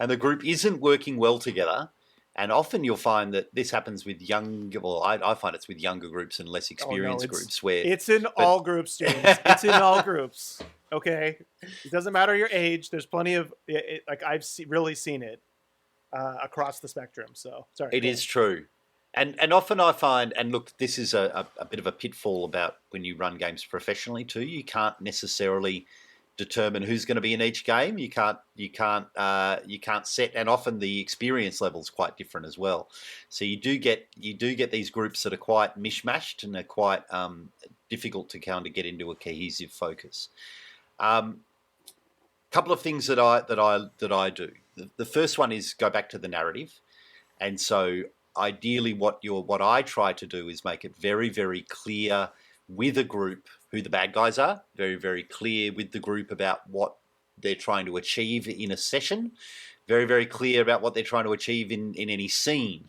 and the group isn't working well together, and often you'll find that this happens with I find it's with younger groups and less experienced it's- groups where It's in all groups, James. It's in all groups. Okay, it doesn't matter your age. There's plenty of like I've really seen it across the spectrum. So sorry. it go is true. And often I find, and look, this is a bit of a pitfall about when you run games professionally too. You can't necessarily determine who's going to be in each game. You can't set, and often the experience level is quite different as well. So you do get these groups that are quite mishmashed and are quite difficult to kind of get into a cohesive focus. Couple of things that I do. The first one is go back to the narrative, and so ideally what I try to do is make it very, very clear with a group who the bad guys are, very, very clear with the group about what they're trying to achieve in a session. Very, very clear about what they're trying to achieve in any scene.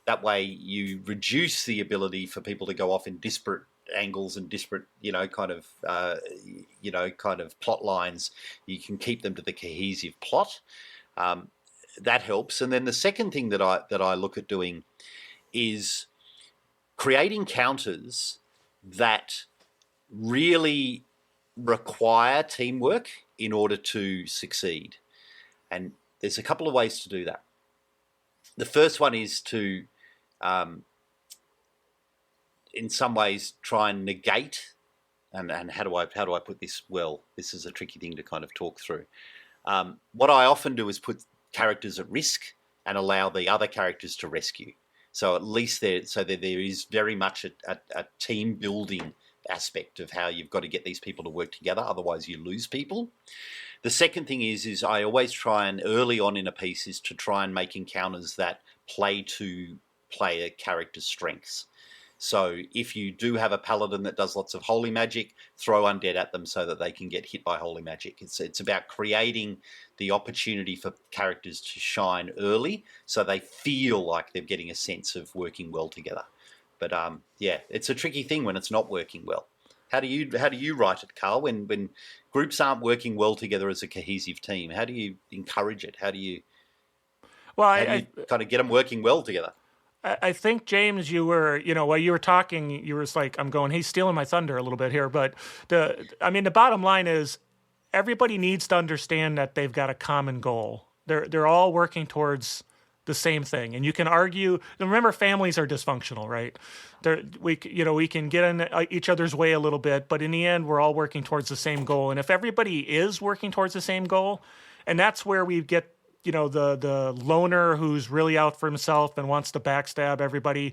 That way you reduce the ability for people to go off in disparate angles and disparate, kind of plot lines. You can keep them to the cohesive plot. That helps. And then the second thing that I look at doing is creating counters that really require teamwork in order to succeed. And there's a couple of ways to do that. The first one is to, in some ways, try and negate. And how do I put this well? This is a tricky thing to kind of talk through. What I often do is put characters at risk and allow the other characters to rescue. So at least there is very much a team building aspect of how you've got to get these people to work together. Otherwise, you lose people. The second thing is I always try and early on in a piece is to try and make encounters that play to player character's strengths. So if you do have a paladin that does lots of holy magic, throw undead at them so that they can get hit by holy magic. It's about creating the opportunity for characters to shine early so they feel like they're getting a sense of working well together. But it's a tricky thing when it's not working well. How do you write it, Carl? When groups aren't working well together as a cohesive team, how do you encourage it? How do you kind of get them working well together? I think, James, you were, while you were talking, you were like, I'm going, he's stealing my thunder a little bit here. But the bottom line is everybody needs to understand that they've got a common goal. They're all working towards the same thing. And you can argue, remember, families are dysfunctional, right? We can get in each other's way a little bit, but in the end, we're all working towards the same goal. And if everybody is working towards the same goal, and that's where we get, the loner who's really out for himself and wants to backstab everybody,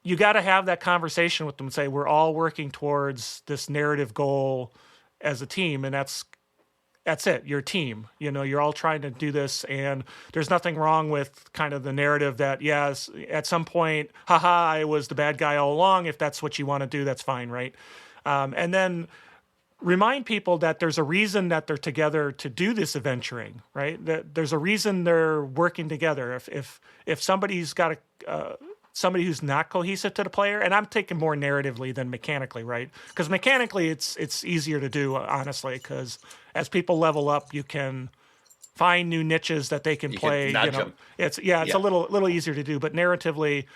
you got to have that conversation with them and say, we're all working towards this narrative goal as a team. And that's it. You're a team, you're all trying to do this, and there's nothing wrong with kind of the narrative that, yes, at some point, I was the bad guy all along. If that's what you want to do, that's fine. Right. And then remind people that there's a reason that they're together to do this adventuring, right? That there's a reason they're working together. If somebody's got somebody who's not cohesive to the player, and I'm taking more narratively than mechanically, right? Because mechanically it's easier to do, honestly, because as people level up, you can find new niches that they can play. It's a little easier to do, but narratively,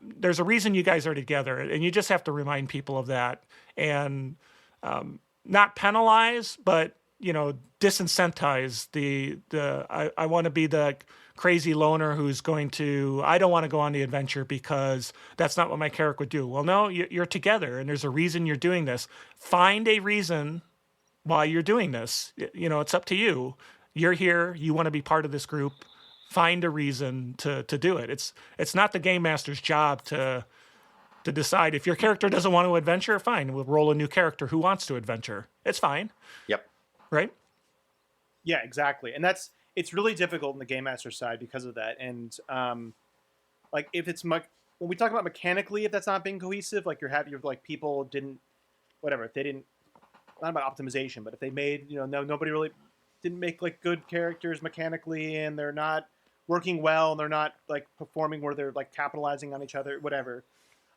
there's a reason you guys are together, and you just have to remind people of that, and not penalize, but disincentivize I want to be the crazy loner who's I don't want to go on the adventure because that's not what my character would do. Well, no, you're together, and there's a reason you're doing this. Find a reason why you're doing this. It's up to you. You're here. You want to be part of this group. Find a reason to do it. It's not the game master's job to decide if your character doesn't want to adventure. Fine, we'll roll a new character who wants to adventure. It's fine. Yep. Right. Yeah, exactly. And it's really difficult in the game master side because of that. And if it's when we talk about mechanically, if that's not being cohesive, like people didn't, whatever, if they didn't, not about optimization, but if they made, nobody really didn't make like good characters mechanically, and they're not working well, and they're not like performing where they're like capitalizing on each other, whatever.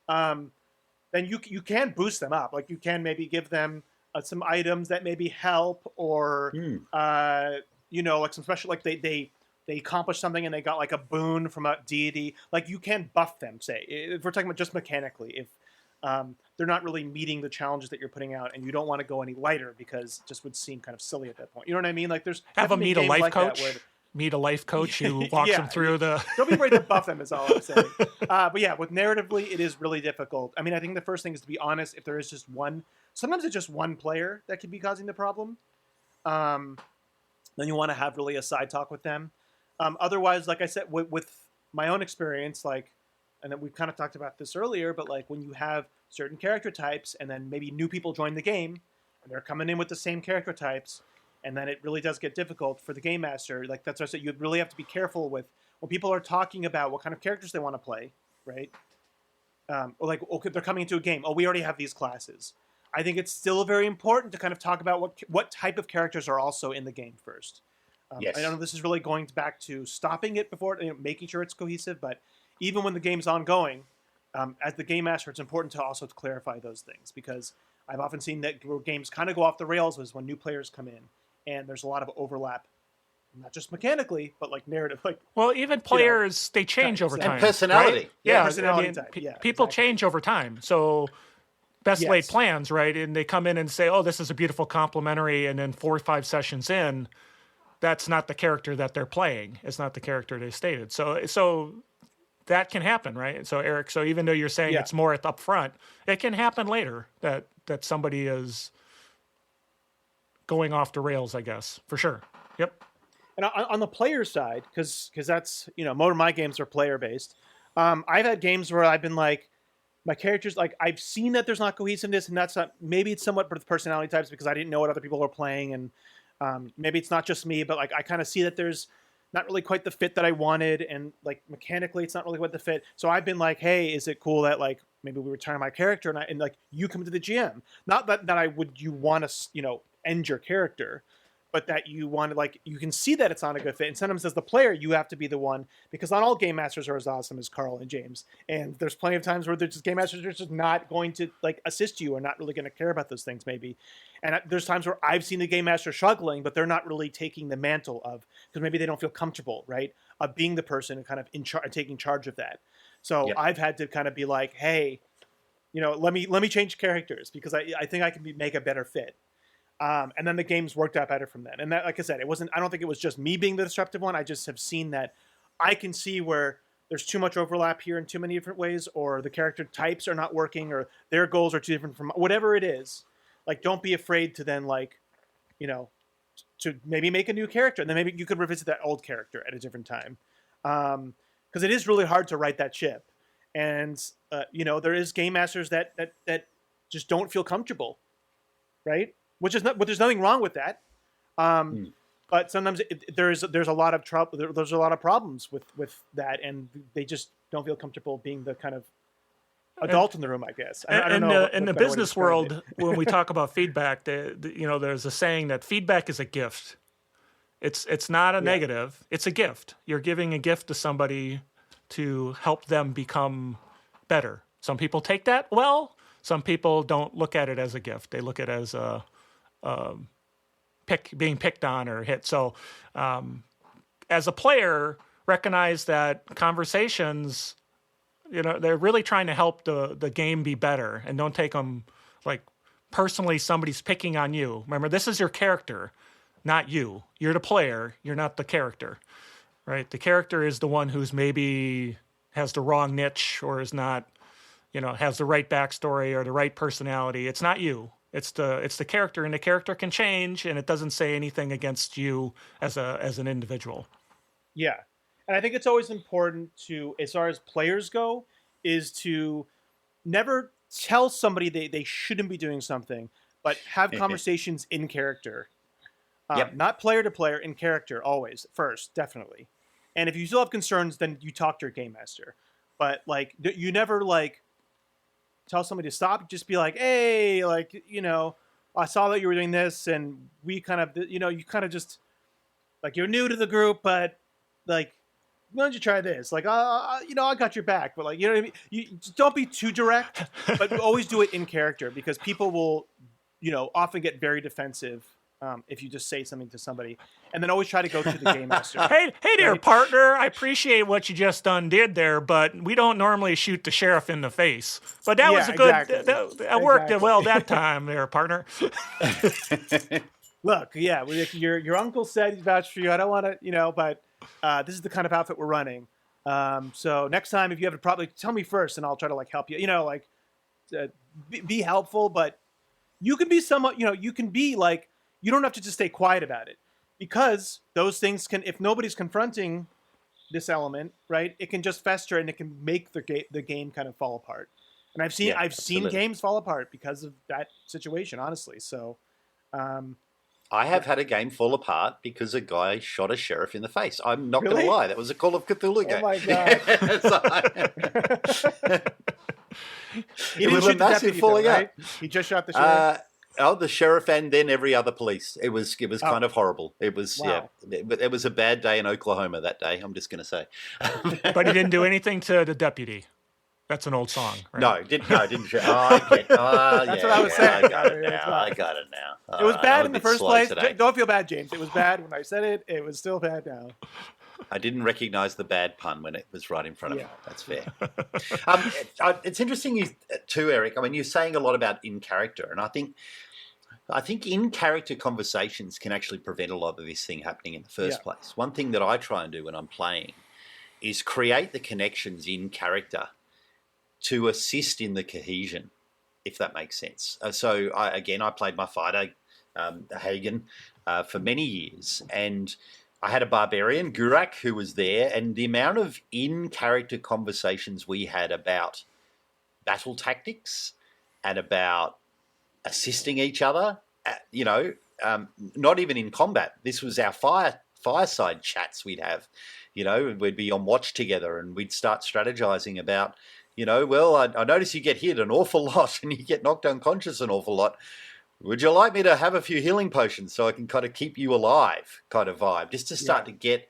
Then you can boost them up. Like you can maybe give them some items that maybe help, or like some special, like they accomplished something and they got like a boon from a deity. Like you can buff them. Say if we're talking about just mechanically, if they're not really meeting the challenges that you're putting out, and you don't want to go any lighter because it just would seem kind of silly at that point. You know what I mean? Like there's have a meet a life coach. Meet a life coach who walks them through the... Don't be afraid to buff them is all I'm saying. But yeah, with narratively, it is really difficult. I mean, I think the first thing is to be honest. If there is just one... Sometimes it's just one player that could be causing the problem. Then you want to have really a side talk with them. Otherwise, like I said, with my own experience, and then we've kind of talked about this earlier, but like when you have certain character types and then maybe new people join the game and they're coming in with the same character types, and then it really does get difficult for the game master. Like that's what I said, you'd really have to be careful with when people are talking about what kind of characters they want to play, right? Or like, okay, they're coming into a game. Oh, we already have these classes. I think it's still very important to kind of talk about what type of characters are also in the game first. Yes. I don't know, this is really going back to stopping it before, making sure it's cohesive, but even when the game's ongoing, as the game master, it's important to also clarify those things, because I've often seen that where games kind of go off the rails is when new players come in, and there's a lot of overlap, not just mechanically, but like narrative. Like, well, even players, they change over and time. personality. Right? Yeah, Yeah, personality type. Yeah, people exactly. change over time. So best laid Yes. plans, right? And they come in and say, oh, this is a beautiful complimentary. And then 4 or 5 sessions in, that's not the character that they're playing. It's not the character they stated. So that can happen, right? So Eric, so even though you're saying Yeah. it's more at the upfront, it can happen later that somebody is going off the rails, I guess, for sure. Yep. And on the player side, because that's, more of my games are player based. I've had games where I've been like, my characters, like, I've seen that there's not cohesiveness, and that's not, maybe it's somewhat with personality types because I didn't know what other people are playing, and maybe it's not just me, but like I kind of see that there's not really quite the fit that I wanted, and like mechanically it's not really quite the fit. So I've been like, hey, is it cool that like maybe we return my character and like you come to the GM? Not that you want to end your character, but that you want to, like, you can see that it's not a good fit. And sometimes as the player, you have to be the one, because not all game masters are as awesome as Carl and James. And there's plenty of times where there's just game masters are just not going to like assist you or not really going to care about those things maybe. And there's times where I've seen the game master struggling, but they're not really taking the mantle of, because maybe they don't feel comfortable, right? Of being the person and kind of in charge, taking charge of that. So Yep. I've had to kind of be like, hey, let me change characters because I think I can make a better fit. And then the games worked out better from that. And that, like I said, I don't think it was just me being the disruptive one. I just have seen that I can see where there's too much overlap here in too many different ways, or the character types are not working, or their goals are too different from whatever it is. Like, don't be afraid to then to maybe make a new character, and then maybe you could revisit that old character at a different time. Because it is really hard to write that ship. And, there is game masters that just don't feel comfortable, right? There's nothing wrong with that. But sometimes there's a lot of trouble. There's a lot of problems with that, and they just don't feel comfortable being the kind of adult in the room, I guess. I don't know. In the business world, when we talk about feedback, there's a saying that feedback is a gift. It's not a negative. It's a gift. You're giving a gift to somebody to help them become better. Some people take that well. Some people don't look at it as a gift. They look at it as being picked on or hit. So, as a player, recognize that conversations, they're really trying to help the game be better, and don't take them like personally. Somebody's picking on you. Remember, this is your character, not you. You're the player. You're not the character, right? The character is the one who's maybe has the wrong niche or is not, has the right backstory or the right personality. It's not you. It's the character, and the character can change, and it doesn't say anything against you as an individual. Yeah. And I think it's always important to, as far as players go, is to never tell somebody they shouldn't be doing something, but have conversations in character. Not player to player, in character, always, first, definitely. And if you still have concerns, then you talk to your game master. But, like, you never, like, tell somebody to stop. Just be like, hey, like, I saw that you were doing this, and we kind of, you kind of just, like, you're new to the group, but, like, why don't you try this? Like, I got your back, but, like, you know what I mean? You just don't be too direct, but always do it in character, because people will, often get very defensive if you just say something to somebody, and then always try to go to the game master. Hey there, right? partner. I appreciate what you just did there, but we don't normally shoot the sheriff in the face. But that was a good. Exactly. That worked Exactly. well that time, there, partner. Look, yeah, your uncle said he vouched for you. I don't want to, but this is the kind of outfit we're running. So next time, if you have a problem, tell me first, and I'll try to like help you. Be helpful, but you can be somewhat. You can be like, you don't have to just stay quiet about it, because those things can, if nobody's confronting this element, right, it can just fester, and it can make the game kind of fall apart. And I've seen games fall apart because of that situation, honestly. So. I have had a game fall apart because a guy shot a sheriff in the face. I'm not going Really? to lie. That was a Call of Cthulhu game. Oh my god. He It didn't was a shoot the massive deputy, though, falling out. right? He just shot the sheriff. The sheriff and then every other police. It was kind of horrible. It was Wow. It was a bad day in Oklahoma that day. I'm just going to say. But he didn't do anything to the deputy. That's an old song, right? No, didn't show. That's what I was saying. I got it It's now. not- I got it now. It was I'm bad a in the bit first slow place. today. Don't feel bad, James. It was bad when I said it. It was still bad now. I didn't recognise the bad pun when it was right in front of Yeah. me. That's fair. It's interesting too, Eric. I mean, you're saying a lot about in character, and I think in character conversations can actually prevent a lot of this thing happening in the first place. One thing that I try and do when I'm playing is create the connections in character to assist in the cohesion, if that makes sense. I played my fighter, Hagen, for many years, and I had a barbarian, Gurak, who was there, and the amount of in-character conversations we had about battle tactics and about assisting each other, not even in combat. This was our fireside chats we'd have. We'd be on watch together and we'd start strategizing about, I notice you get hit an awful lot and you get knocked unconscious an awful lot. Would you like me to have a few healing potions so I can kind of keep you alive, kind of vibe, just to start to get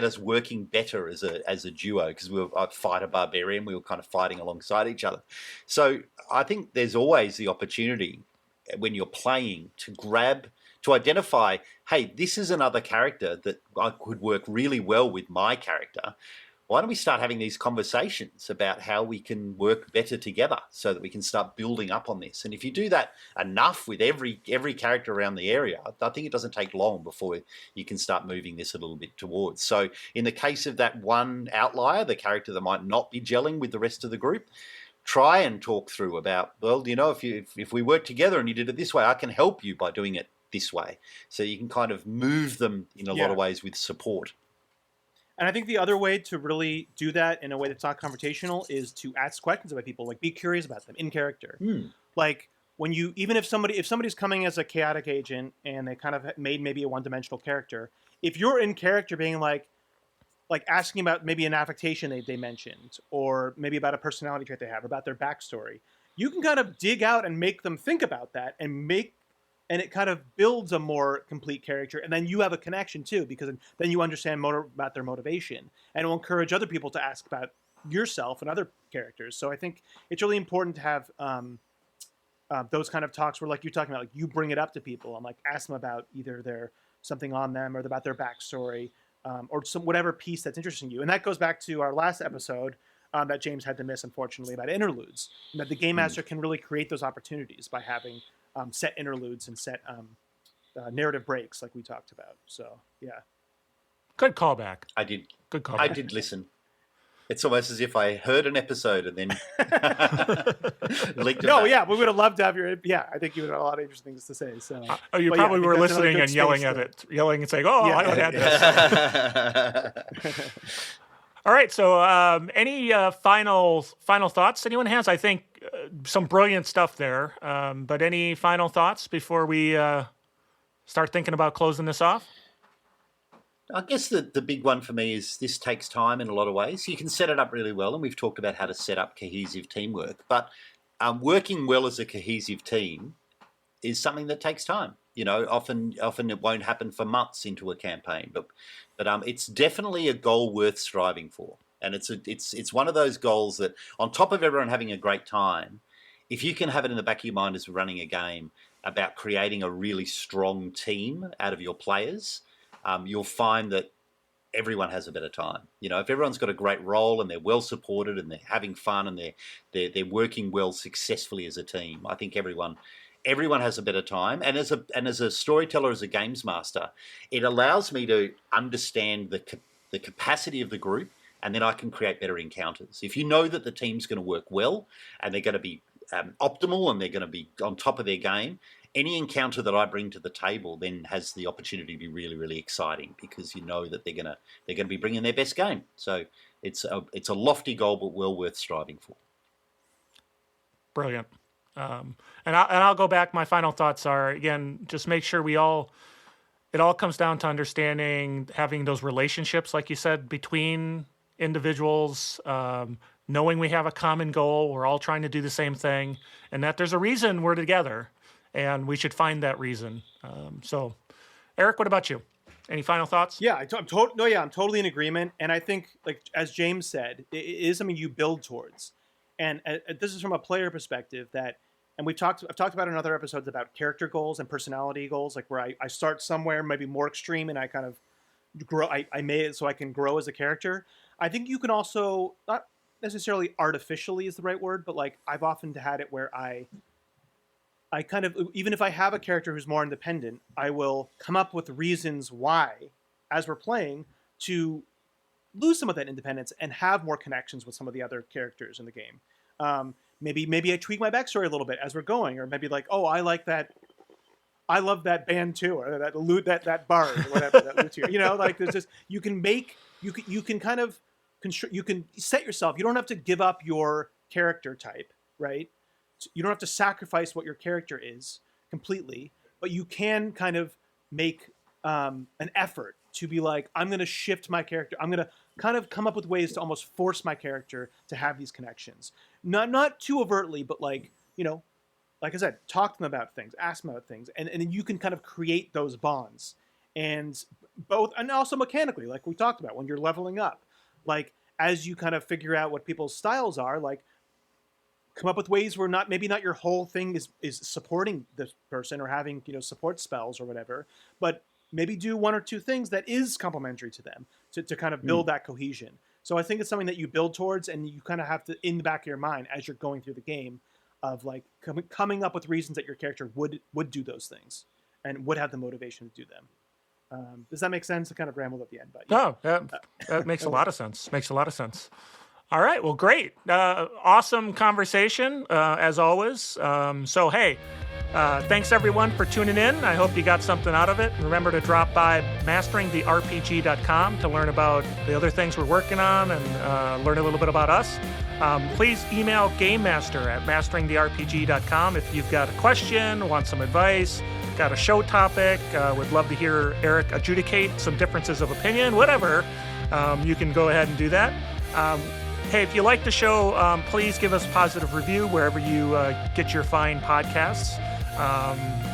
us working better as a duo, because we were a fighter barbarian, we were kind of fighting alongside each other. So I think there's always the opportunity when you're playing to identify, hey, this is another character that I could work really well with my character. Why don't we start having these conversations about how we can work better together so that we can start building up on this? And if you do that enough with every character around the area, I think it doesn't take long before you can start moving this a little bit towards. So in the case of that one outlier, the character that might not be gelling with the rest of the group, try and talk through about, well, if we work together and you did it this way, I can help you by doing it this way. So you can kind of move them in a lot of ways with support. And I think the other way to really do that in a way that's not confrontational is to ask questions about people, like be curious about them in character. Like when if somebody's coming as a chaotic agent and they kind of made maybe a one-dimensional character, if you're in character being like asking about maybe an affectation they mentioned, or maybe about a personality trait they have, about their backstory, you can kind of dig out and make them think about that and it kind of builds a more complete character. And then you have a connection too, because then you understand about their motivation, and it will encourage other people to ask about yourself and other characters. So I think it's really important to have those kind of talks where, like you're talking about, like you bring it up to people and like ask them about either something on them or about their backstory, or whatever piece that's interesting you. And that goes back to our last episode that James had to miss, unfortunately, about interludes. And that the game master can really create those opportunities by having set interludes and set narrative breaks, like we talked about. So, yeah. Good callback. I did. Good callback. I did listen. It's almost as if I heard an episode and then linked it No, back. yeah, we would have loved to have your. Yeah, I think you would have a lot of interesting things to say. So, You But probably I think were that's another listening good and yelling space at it, yelling and saying, "Oh, Yeah. I don't have this." All right. So, any final thoughts anyone has? I think some brilliant stuff there. But any final thoughts before we start thinking about closing this off? I guess the big one for me is this takes time in a lot of ways. You can set it up really well, and we've talked about how to set up cohesive teamwork. But working well as a cohesive team is something that takes time. Often it won't happen for months into a campaign, but it's definitely a goal worth striving for. And it's one of those goals that, on top of everyone having a great time, if you can have it in the back of your mind as running a game about creating a really strong team out of your players, you'll find that everyone has a better time. If everyone's got a great role and they're well supported and they're having fun and they're working well successfully as a team, I think everyone has a better time. And as a storyteller, as a games master, it allows me to understand the capacity of the group, and then I can create better encounters. If you know that the team's going to work well and they're going to be optimal and they're going to be on top of their game, any encounter that I bring to the table then has the opportunity to be really, really exciting, because you know that they're going to be bringing their best game. So it's a lofty goal, but well worth striving for. Brilliant. And I'll go back. My final thoughts are, again, just make sure it all comes down to understanding, having those relationships, like you said, between individuals, knowing we have a common goal, we're all trying to do the same thing, and that there's a reason we're together, and we should find that reason. So, Eric, what about you? Any final thoughts? Yeah, I'm totally in agreement. And I think, like as James said, it is something you build towards. And this is from a player perspective and I've talked about in other episodes about character goals and personality goals, like where I start somewhere maybe more extreme and I kind of grow. I made it so I can grow as a character. I think you can also, not necessarily artificially is the right word, but like I've often had it where I kind of, even if I have a character who's more independent, I will come up with reasons why, as we're playing, to lose some of that independence and have more connections with some of the other characters in the game. Maybe I tweak my backstory a little bit as we're going, or maybe like, oh, I love that band too, or that bard, or whatever, that luthier. You know, like there's just you can kind of you can set yourself. You don't have to give up your character type, right? You don't have to sacrifice what your character is completely, but you can kind of make an effort to be like, I'm going to shift my character. I'm going to kind of come up with ways to almost force my character to have these connections. Not too overtly, but like, you know, like I said, talk to them about things, ask them about things, and then you can kind of create those bonds. And also mechanically, like we talked about, when you're leveling up, like as you kind of figure out what people's styles are, like come up with ways where maybe not your whole thing is supporting this person or having, you know, support spells or whatever, but maybe do one or two things that is complementary to them to kind of build that cohesion. So I think it's something that you build towards, and you kind of have to, in the back of your mind as you're going through the game, of like coming up with reasons that your character would do those things and would have the motivation to do them. Does that make sense? I kind of rambled at the end, but yeah. No, that makes a lot of sense. Makes a lot of sense. All right. Well, great. Awesome conversation, as always. So, hey, thanks everyone for tuning in. I hope you got something out of it. Remember to drop by masteringtherepg.com to learn about the other things we're working on and learn a little bit about us. Please email gamemaster@masteringtherepg.com if you've got a question, want some advice, got a show topic, would love to hear Eric adjudicate some differences of opinion, whatever. You can go ahead and do that. Hey, if you like the show, please give us a positive review wherever you get your fine podcasts.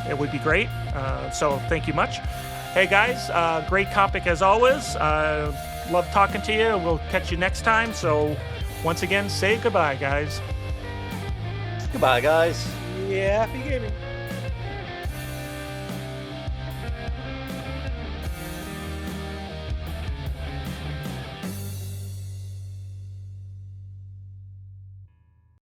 It would be great. So thank you much. Hey, guys, great topic as always. Love talking to you. We'll catch you next time. So once again, say goodbye, guys. Goodbye, guys. Yeah, happy gaming.